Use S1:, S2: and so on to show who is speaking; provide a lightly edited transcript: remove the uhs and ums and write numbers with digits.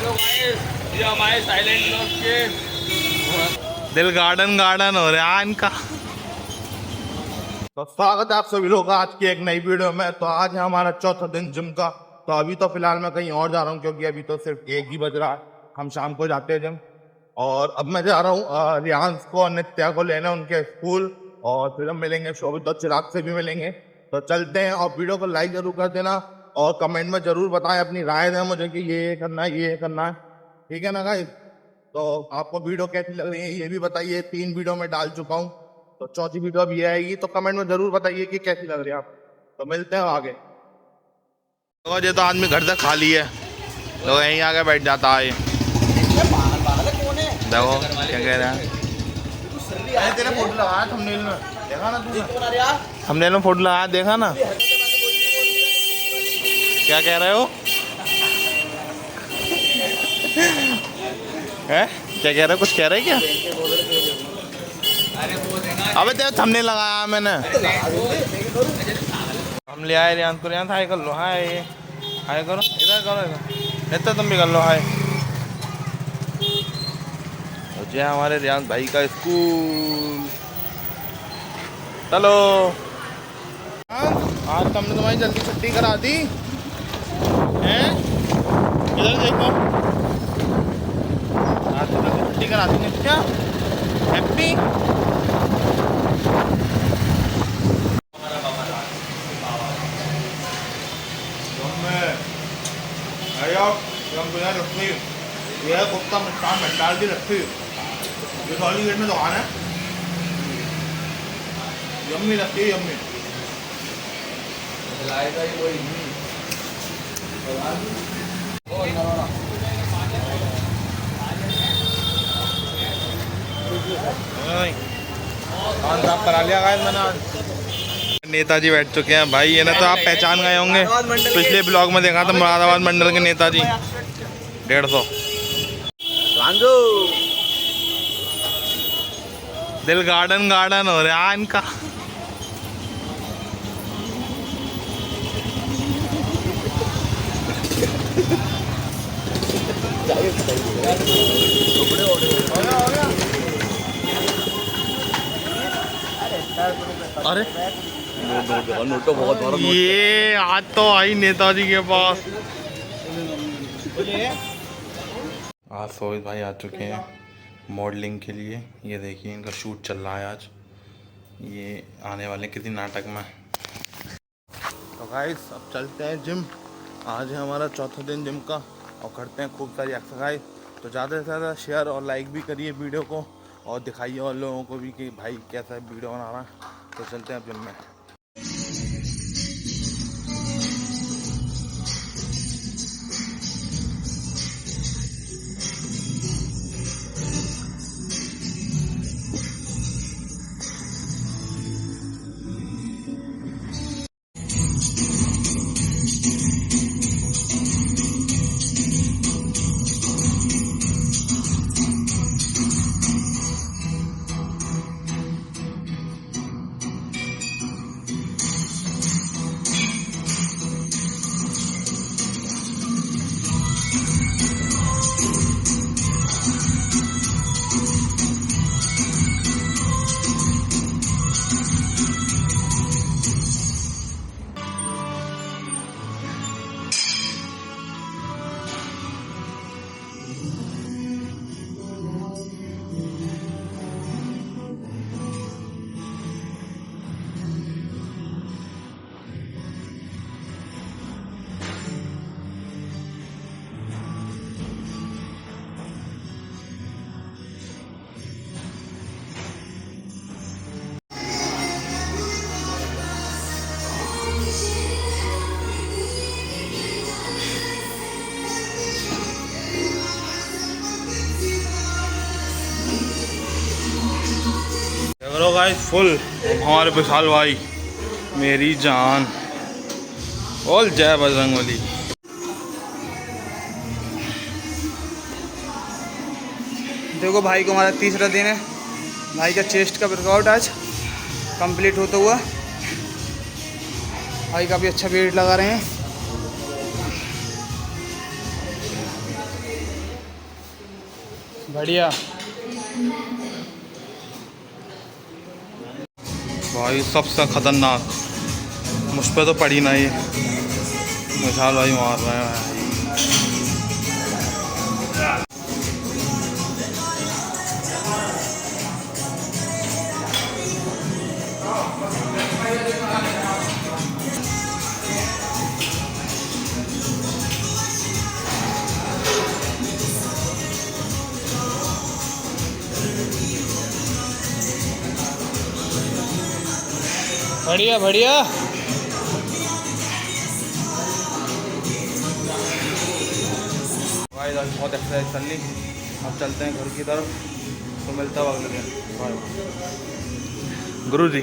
S1: Hello guys, ये हमारे silent blog के
S2: दिल गार्डन गार्डन हो रहा है इनका। तो स्वागत है आप सभी लोग आज की एक नई वीडियो में। तो आज है हमारा चौथा दिन जिम का। तो अभी तो फिलहाल मैं कहीं और जा रहा हूँ क्योंकि अभी तो सिर्फ 1 ही बज रहा है। हम शाम को जाते हैं जिम। और अब मैं जा रहा हूँ रियांश को और नित्या को लेने उनके स्कूल। और फिर हम मिलेंगे शोभित और चिराग से भी मिलेंगे। तो चलते हैं और वीडियो को लाइक जरूर कर देना और कमेंट में जरूर बताएं, अपनी राय दें मुझे कि ये करना है ये करना है। ठीक है ना गाइस? तो आपको वीडियो कैसी लग रही है ये भी बताइए। 3 वीडियो में डाल चुका हूँ, तो चौथी वीडियो अब ये आएगी। तो कमेंट में जरूर बताइए कि कैसी लग रही है आप। तो मिलते हैं आगे। तो ये तो आदमी घर से खाली है, तो यहीं आके बैठ जाता है। देखो क्या कह रहा है। तेरा फोटो लगाया थंबनेल में, देखा ना तूने? थंबनेल में फोटो लगाया, देखा ना? क्या कह रहे हो? है क्या कह रहे हो? कुछ कह रहे क्या? अबे तेरा थंबनेल लगाया मैंने। हम ले आए रियांश को। रियांश हाय कर लो। हाय हाय करो, इधर करो, इधर इतना तुम भी कर लो हाय। तो जो हमारे रियांश भाई का स्कूल। चलो आज तुमने तुम्हारी जल्दी छुट्टी करा दी हैं? इधर देखो, आज तो जल्दी छुट्टी करा दी। क्या हैप्पी? रखी यह गुप्ता मिष्ठान भंडार की रखी ये सॉली गेट में दुकान है। यम्मी रखी है, यम्मी। साफ करा लिया गाइस मैंने आज। नेताजी बैठ चुके हैं भाई। ये ना तो आप पहचान गए होंगे, पिछले ब्लॉग में देखा था मुरादाबाद मंडल के नेताजी। 150 दिल गार्डन गार्डन हो रहा है इनका। अरे ये आज तो आई नेताजी के पास। आज सोहित भाई आ चुके हैं मॉडलिंग के लिए। ये देखिए इनका शूट चल रहा है आज। ये आने वाले किसी नाटक में। तो गाइस अब चलते हैं जिम। आज है हमारा चौथा दिन जिम का और करते हैं खूब सारी एक्सरसाइज। तो ज़्यादा से ज़्यादा शेयर और लाइक भी करिए वीडियो को और दिखाइए और लोगों को भी कि भाई कैसा वीडियो बना रहा है। तो चलते हैं अब जिम में। गाइस फुल हमारे विशाल भाई मेरी जान बोल जय बजरंगबली।
S3: देखो भाई को हमारा तीसरा दिन है। भाई का चेस्ट का वर्कआउट आज कंप्लीट होता हुआ। भाई काफ़ी अच्छा वेट लगा रहे हैं। बढ़िया भाई, सबसे खतरनाक मुझ पे तो पड़ी ना ये, विशाल भाई मार रहे हैं। बढ़िया बढ़िया। भाई आज बहुत एक्सरसाइज कर ली, अब चलते हैं घर की तरफ, तो मिलता है अगले दिन। बाय गुरु जी।